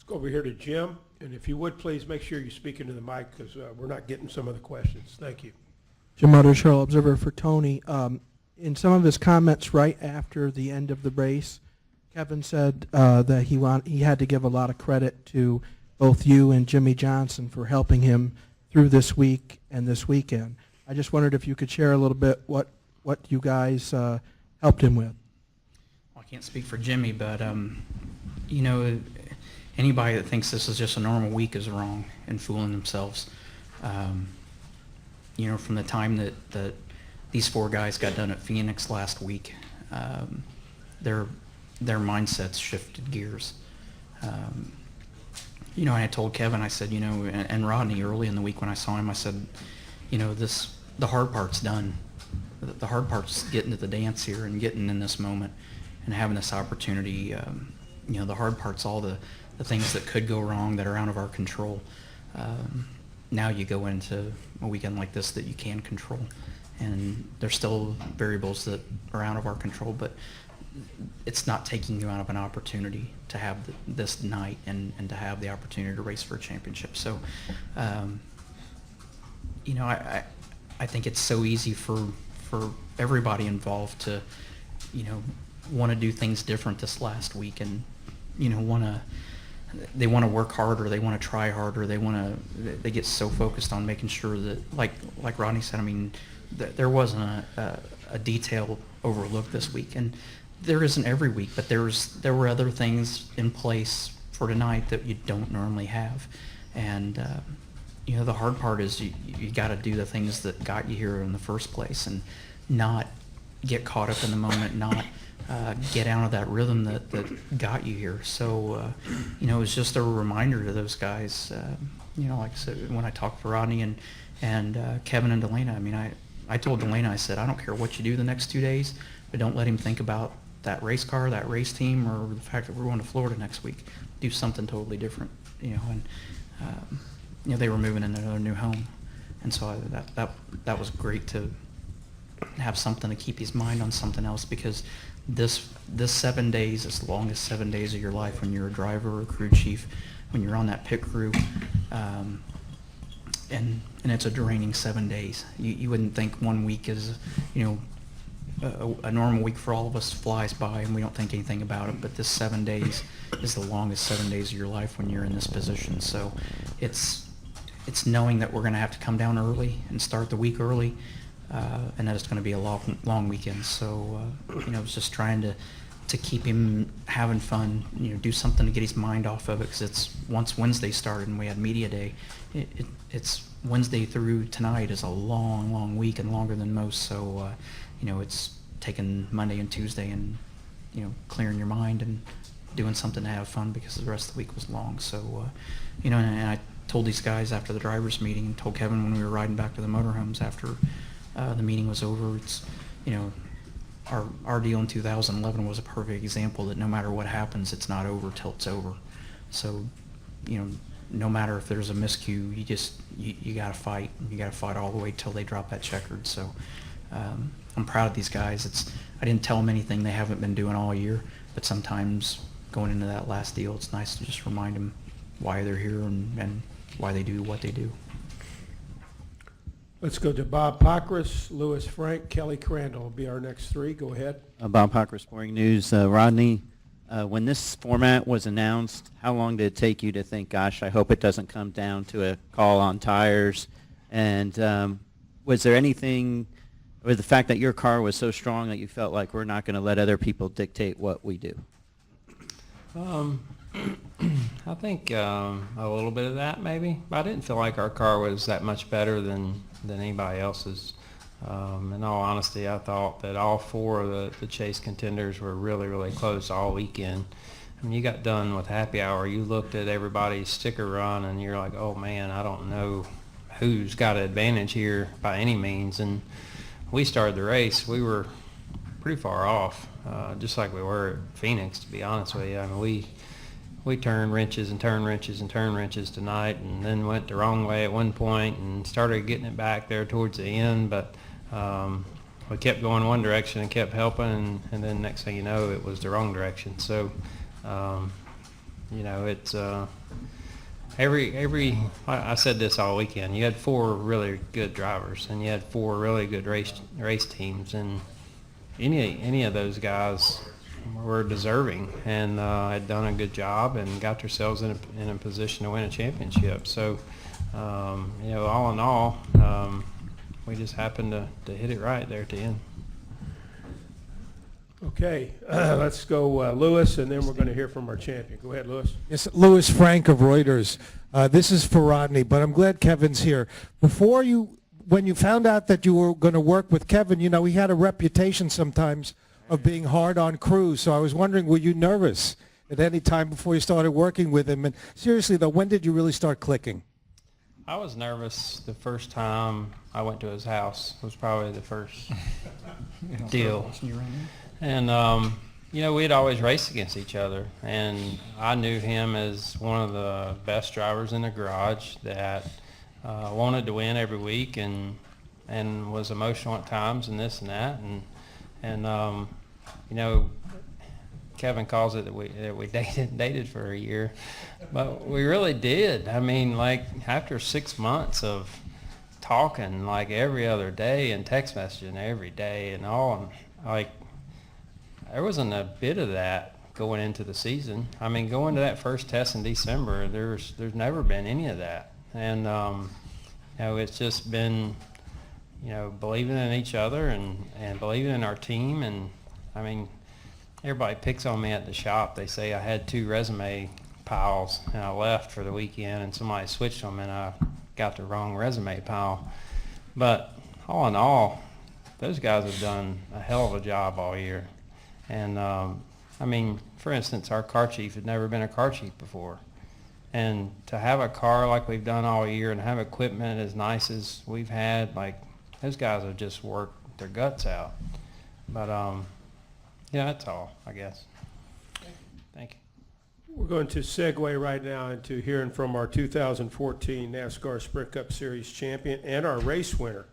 Let's go over here to Jim, and if you would, please make sure you speak into the mic because we're not getting some of the questions. Thank you. Jim Mutter, Charlotte Observer for Tony. In some of his comments right after the end of the race, Kevin said that he had to give a lot of credit to both you and Jimmy Johnson for helping him through this week and this weekend. I just wondered if you could share a little bit what you guys helped him with. Well, I can't speak for Jimmy, but you know, anybody that thinks this is just a normal week is wrong and fooling themselves. You know, from the time that these four guys got done at Phoenix last week, their mindsets shifted gears. You know, I told Kevin, I said, you know, and Rodney early in the week when I saw him, I said, you know, the hard part's done. The hard part's getting to the dance here and getting in this moment and having this opportunity. You know, the hard part's all the things that could go wrong that are out of our control. Now you go into a weekend like this that you can control, and there's still variables that are out of our control, but it's not taking you out of an opportunity to have this night and to have the opportunity to race for a championship. So, you know, I think it's so easy for everybody involved to, you know, want to do things different this last week, and you know, they want to work harder, they want to try harder, they get so focused on making sure that, like Rodney said, I mean, there wasn't a detail overlooked this week, and there isn't every week, but there were other things in place for tonight that you don't normally have, and you know, the hard part is you got to do the things that got you here in the first place, and not get caught up in the moment, not get out of that rhythm that got you here. So, you know, it was just a reminder to those guys. You know, like I said, when I talked to Rodney and Kevin and Delana, I mean, I told Delana, I said, I don't care what you do the next 2 days, but don't let him think about that race car, that race team, or the fact that we're going to Florida next week. Do something totally different, you know. And you know, they were moving into another new home, and so that was great to have something to keep his mind on something else, because this 7 days is the longest 7 days of your life when you're a driver or a crew chief, when you're on that pit crew, and it's a draining 7 days. You wouldn't think 1 week is, you know, a normal week for all of us flies by and we don't think anything about it, but this 7 days is the longest 7 days of your life when you're in this position. So it's knowing that we're going to have to come down early and start the week early, and that it's going to be a long weekend. So you know, it's just trying to keep him having fun, you know, do something to get his mind off of it, because it's once Wednesday started and we had media day, it's Wednesday through tonight is a long week, and longer than most. So you know, it's taking Monday and Tuesday and, you know, clearing your mind and doing something to have fun, because the rest of the week was long. So you know, and I told these guys after the drivers meeting, and told Kevin when we were riding back to the motorhomes after the meeting was over, it's, you know, our deal in 2011 was a perfect example that no matter what happens, it's not over till it's over. So, you know, no matter if there's a miscue, you got to fight. You got to fight all the way till they drop that checkered. So I'm proud of these guys. I didn't tell them anything they haven't been doing all year, but sometimes going into that last deal, it's nice to just remind them why they're here and why they do what they do. Let's go to Bob Pockris, Lewis Frank, Kelly Crandall will be our next three. Go ahead. Bob Pockris, Sporting News. Rodney, when this format was announced, how long did it take you to think, gosh, I hope it doesn't come down to a call on tires? And was there anything, or the fact that your car was so strong that you felt like we're not going to let other people dictate what we do? I think a little bit of that maybe. But I didn't feel like our car was that much better than anybody else's. In all honesty, I thought that all four of the chase contenders were really close all weekend. When you got done with happy hour, you looked at everybody's sticker run and you're like, oh man, I don't know who's got an advantage here by any means. And we started the race, we were pretty far off, just like we were at Phoenix, to be honest with you. I mean, we turned wrenches and turned wrenches and turned wrenches tonight, and then went the wrong way at one point and started getting it back there towards the end. But we kept going one direction and kept helping, and then next thing you know, it was the wrong direction. So it's I said this all weekend. You had 4 really good drivers, and you had 4 really good race teams, and any of those guys were deserving and had done a good job and got themselves in a position to win a championship. So, all in all, we just happened to hit it right there at the end. Okay, let's go Lewis, and then we're going to hear from our champion. Go ahead, Lewis. Yes, Louis Frank of Reuters. This is for Rodney, but I'm glad Kevin's here. When you found out that you were going to work with Kevin, he had a reputation sometimes of being hard on crews. So I was wondering, were you nervous at any time before you started working with him? And seriously, though, when did you really start clicking? I was nervous the first time I went to his house. Was probably the first deal. And, we'd always raced against each other. And I knew him as one of the best drivers in the garage that wanted to win every week and was emotional at times and this and that. And Kevin calls it that we dated for a year. But we really did. I mean, like, after 6 months of talking, like, every other day and text messaging every day and all, like, there wasn't a bit of that going into the season. I mean, going to that first test in December, there's never been any of that. And, it's just been, believing in each other and believing in our team. And, I mean, everybody picks on me at the shop. They say I had 2 resume piles, and I left for the weekend, and somebody switched them, and I got the wrong resume pile. But all in all, those guys have done a hell of a job all year. And, I mean, for instance, our car chief had never been a car chief before. And to have a car like we've done all year and have equipment as nice as we've had, like, those guys have just worked their guts out. But, that's all, I guess. Thank you. We're going to segue right now into hearing from our 2014 NASCAR Sprint Cup Series champion and our race winner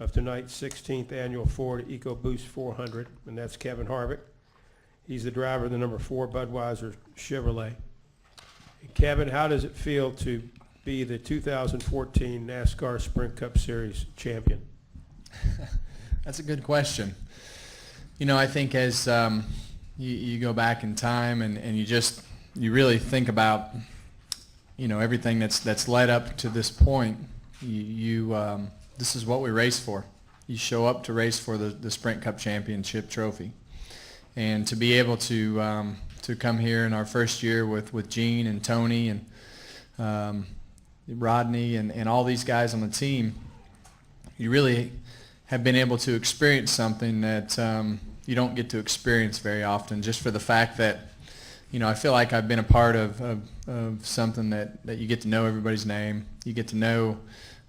of tonight's 16th annual Ford EcoBoost 400, and that's Kevin Harvick. He's the driver of the number 4 Budweiser Chevrolet. And Kevin, how does it feel to be the 2014 NASCAR Sprint Cup Series champion? That's a good question. I think as you go back in time and you really think about, everything that's led up to this point, this is what we race for. You show up to race for the Sprint Cup Championship trophy. And to be able to come here in our first year with Gene and Tony and Rodney and all these guys on the team, you really have been able to experience something that you don't get to experience very often, just for the fact that, I feel like I've been a part of something that you get to know everybody's name. You get to know,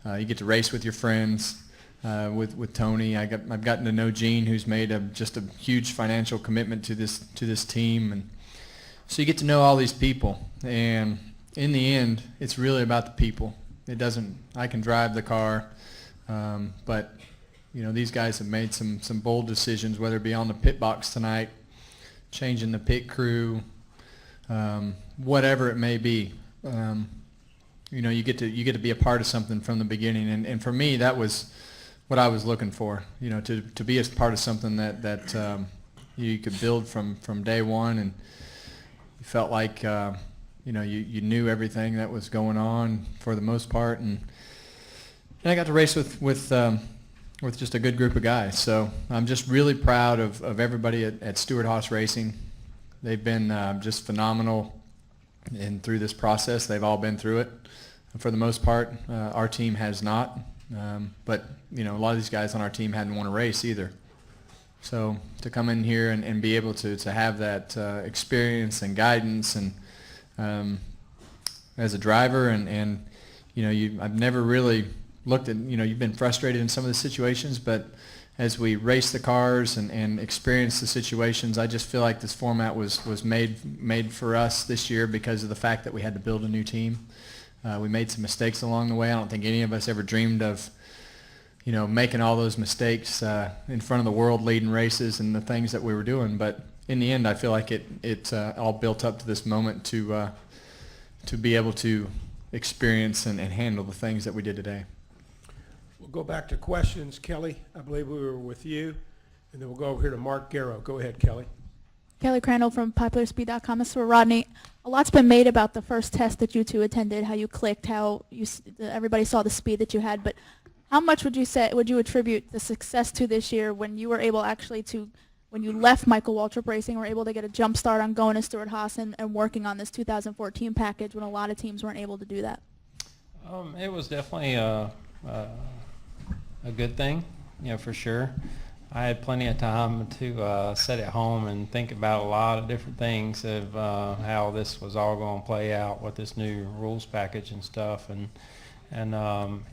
you get to race with your friends. With Tony, I've gotten to know Gene, who's made just a huge financial commitment to this team, and so you get to know all these people. And in the end, it's really about the people. I can drive the car, but these guys have made some bold decisions, whether it be on the pit box tonight, changing the pit crew, whatever it may be. You get to be a part of something from the beginning, and for me, that was what I was looking for, to be a part of something that you could build from day one, and you felt like you knew everything that was going on for the most part, and I got to race with just a good group of guys. So I'm just really proud of everybody at Stewart Haas Racing. They've been just phenomenal, and through this process, they've all been through it. For the most part, our team has not. But a lot of these guys on our team hadn't won a race either. So to come in here and be able to have that experience and guidance and as a driver and I've never really looked at, you've been frustrated in some of the situations, but as we race the cars and experience the situations, I just feel like this format was made for us this year because of the fact that we had to build a new team. We made some mistakes along the way. I don't think any of us ever dreamed of, making all those mistakes in front of the world leading races and the things that we were doing. But in the end, I feel like it all built up to this moment to be able to experience and handle the things that we did today. We'll go back to questions. Kelly, I believe we were with you, and then we'll go over here to Mark Garrow. Go ahead, Kelly. Kelly Crandall from PopularSpeed.com. Mr. Rodney, a lot's been made about the first test that you two attended, how you clicked, how everybody saw the speed that you had. But how much would you attribute the success to this year when you were able actually to, when you left Michael Waltrip Racing, were able to get a jump start on going to Stewart Haas and working on this 2014 package when a lot of teams weren't able to do that? It was definitely a good thing, for sure. I had plenty of time to sit at home and think about a lot of different things of how this was all going to play out with this new rules package and stuff, and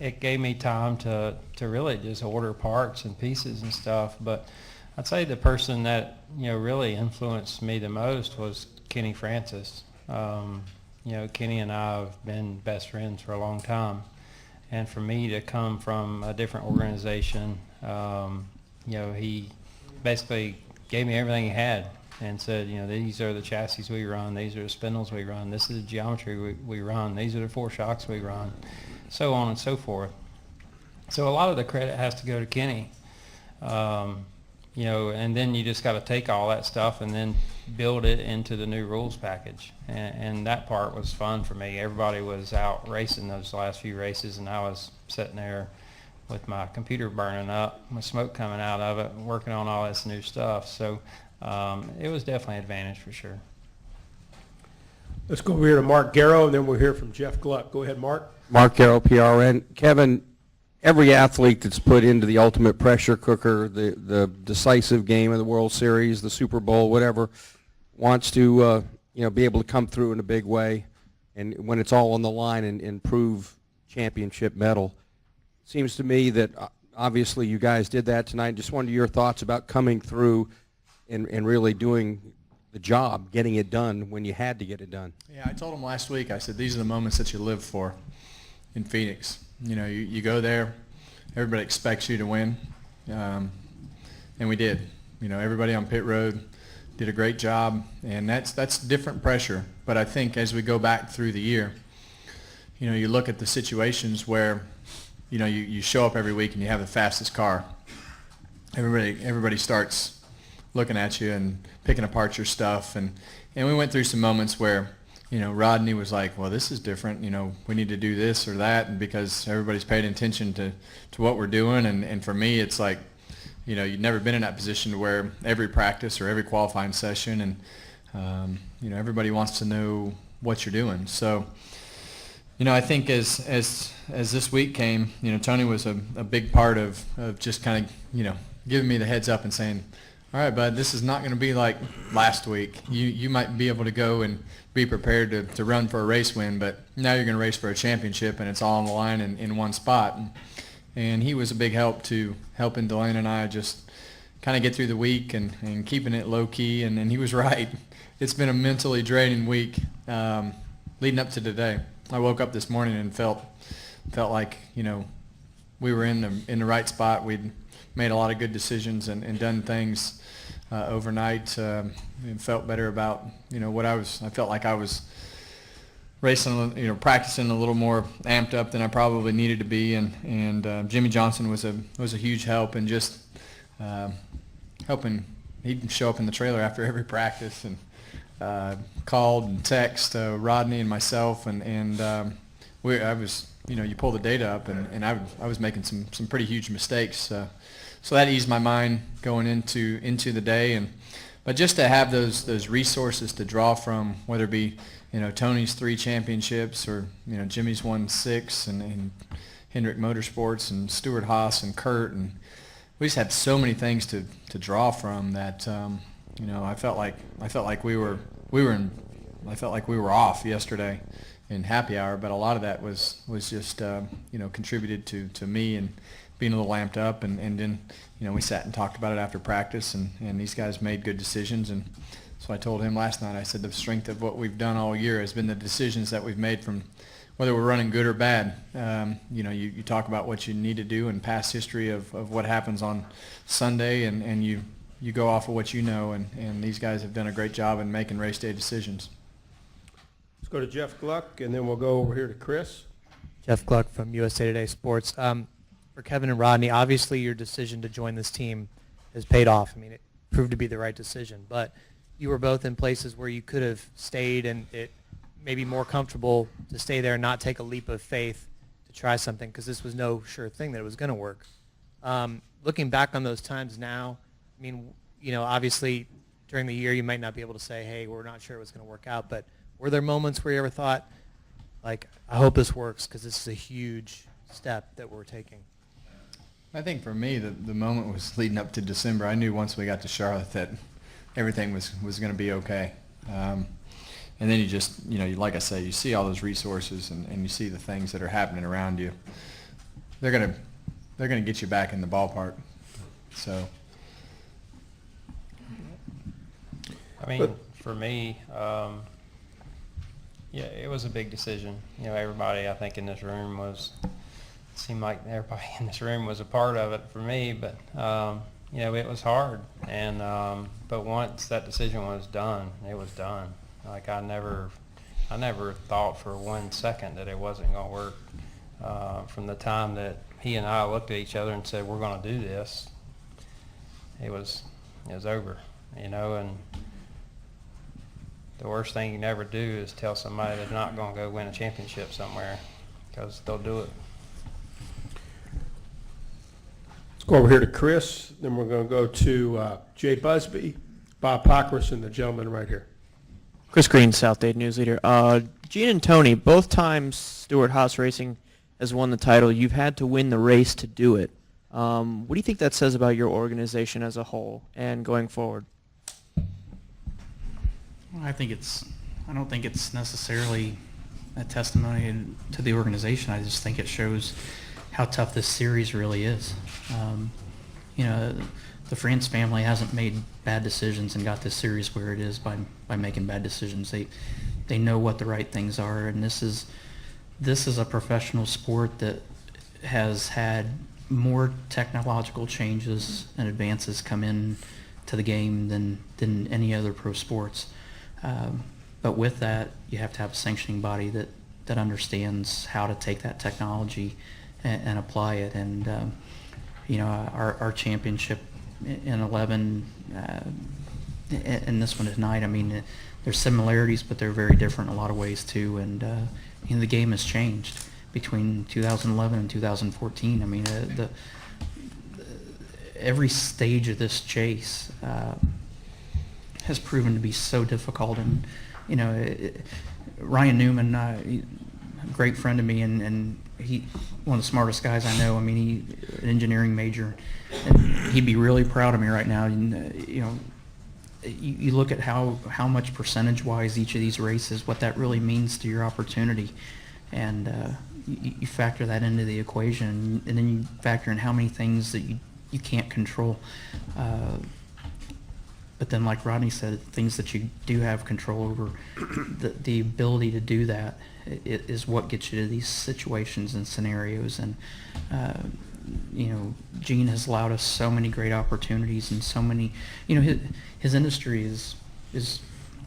it gave me time to really just order parts and pieces and stuff. But I'd say the person that really influenced me the most was Kenny Francis. Kenny and I have been best friends for a long time, and for me to come from a different organization, he basically gave me everything he had and said, these are the chassis we run, these are the spindles we run, this is the geometry we run, these are the 4 shocks we run, so on and so forth. So a lot of the credit has to go to Kenny. And then you just got to take all that stuff and then build it into the new rules package. And that part was fun for me. Everybody was out racing those last few races, and I was sitting there with my computer burning up, with smoke coming out of it, working on all this new stuff. So it was definitely an advantage for sure. Let's go over here to Mark Garrow, and then we'll hear from Jeff Gluck. Go ahead, Mark. Mark Garrow, PRN. Kevin, every athlete that's put into the ultimate pressure cooker, the decisive game of the World Series, the Super Bowl, whatever, wants to be able to come through in a big way, and when it's all on the line and prove championship medal. Seems to me that obviously you guys did that tonight. Just wonder your thoughts about coming through and really doing the job, getting it done when you had to get it done. Yeah, I told him last week, I said, these are the moments that you live for in Phoenix. You go there, everybody expects you to win, and we did. Everybody on pit road did a great job, and that's different pressure. But I think as we go back through the year, you look at the situations where, you show up every week and you have the fastest car. Everybody starts looking at you and picking apart your stuff, and we went through some moments where, Rodney was like, well, this is different, we need to do this or that, and because everybody's paying attention to what we're doing, and for me, it's like, you've never been in that position to where every practice or every qualifying session, and, everybody wants to know what you're doing. So, I think as this week came, Tony was a big part of just kind of, giving me the heads up and saying, all right, bud, this is not going to be like last week. You might be able to go and be prepared to run for a race win, but now you're going to race for a championship, and it's all on the line in one spot. And he was a big help to helping Delane and I just kind of get through the week and keeping it low-key, and he was right. It's been a mentally draining week leading up to today. I woke up this morning and felt like, we were in the right spot. We'd made a lot of good decisions and done things overnight, and felt better about what I felt like I was racing, practicing a little more amped up than I probably needed to be, and Jimmy Johnson was a huge help, and just helping. He'd show up in the trailer after every practice and called and texted Rodney and myself, and I was, you pull the data up, and I was making some pretty huge mistakes. So that eased my mind going into the day, but just to have those resources to draw from, whether it be Tony's 3 championships or Jimmy's won 6, and Hendrick Motorsports and Stewart Haas and Kurt, and we just had so many things to draw from that I felt like we were off yesterday in happy hour, but a lot of that was just contributed to me and being a little amped up, and then we sat and talked about it after practice, and these guys made good decisions. And so I told him last night, I said the strength of what we've done all year has been the decisions that we've made, from whether we're running good or bad. You talk about what you need to do and past history of what happens on Sunday, and you you go off of what you know, and these guys have done a great job in making race day decisions. Let's go to Jeff Gluck, and then we'll go over here to Chris. Jeff Gluck from USA Today Sports. For Kevin and Rodney, obviously your decision to join this team has paid off. I mean, it proved to be the right decision, but you were both in places where you could have stayed, and it may be more comfortable to stay there and not take a leap of faith to try something, because this was no sure thing that it was going to work. Looking back on those times now, I mean, you know, obviously during the year you might not be able to say, hey, we're not sure it was going to work out, but were there moments where you ever thought, like, I hope this works because this is a huge step that we're taking? I think for me, the moment was leading up to December. I knew once we got to Charlotte that everything was going to be okay. And then you just, you know, like I say, you see all those resources and you see the things that are happening around you. They're gonna get you back in the ballpark. So. I mean, for me, yeah, it was a big decision. You know, everybody I think in this room seemed like everybody in this room was a part of it for me, but you know, it was hard. And but once that decision was done, it was done. Like I never thought for 1 second that it wasn't going to work. From the time that he and I looked at each other and said, we're going to do this, it was over, you know. And the worst thing you can ever do is tell somebody they're not going to go win a championship somewhere, because they'll do it. Let's go over here to Chris, then we're going to go to Jay Busby, Bob Pockris, and the gentleman right here. Chris Green, South Dade News Leader. Gene and Tony, both times Stewart Haas Racing has won the title, you've had to win the race to do it. What do you think that says about your organization as a whole and going forward? I don't think it's necessarily a testimony to the organization. I just think it shows how tough this series really is. You know, the France family hasn't made bad decisions and got this series where it is by making bad decisions. They know what the right things are, and this is a professional sport that has had more technological changes and advances come in to the game than any other pro sports. But with that, you have to have a sanctioning body that understands how to take that technology and apply it. And you know, our championship in 11 and this one tonight, I mean, there's similarities, but they're very different in a lot of ways too. And you know, the game has changed between 2011 and 2014. I mean, every stage of this chase has proven to be so difficult. And you know, Ryan Newman, a great friend of me, and he one of the smartest guys I know. I mean, he an engineering major, and he'd be really proud of me right now. And you know, you look at how much percentage-wise each of these races, what that really means to your opportunity, and you factor that into the equation, and then you factor in how many things that you can't control. But then, like Rodney said, things that you do have control over, the ability to do that is what gets you to these situations and scenarios. And you know, Gene has allowed us so many great opportunities and so many. You know, his industry is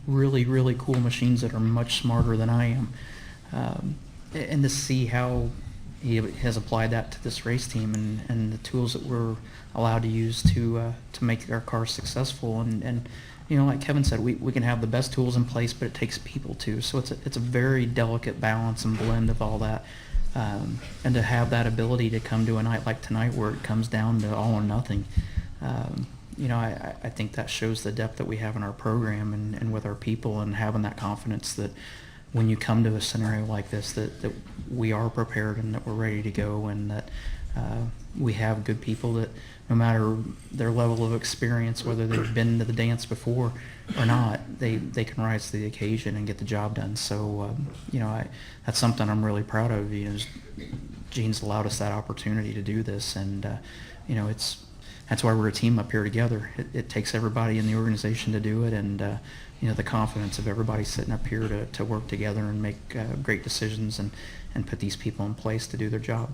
really, really cool machines that are much smarter than I am, and to see how he has applied that to this race team and the tools that we're allowed to use to make our cars successful. And you know, like Kevin said, we can have the best tools in place, but it takes people too. So it's a very delicate balance and blend of all that. And to have that ability to come to a night like tonight where it comes down to all or nothing, you know, I think that shows the depth that we have in our program and with our people, and having that confidence that when you come to a scenario like this, that we are prepared and that we're ready to go, and that we have good people that no matter their level of experience, whether they've been to the dance before or not, they can rise to the occasion and get the job done. So, you know, that's something I'm really proud of. You know, Gene's allowed us that opportunity to do this, and you know, that's why we're a team up here together. It takes everybody in the organization to do it, and you know, the confidence of everybody sitting up here to work together and make great decisions and put these people in place to do their job.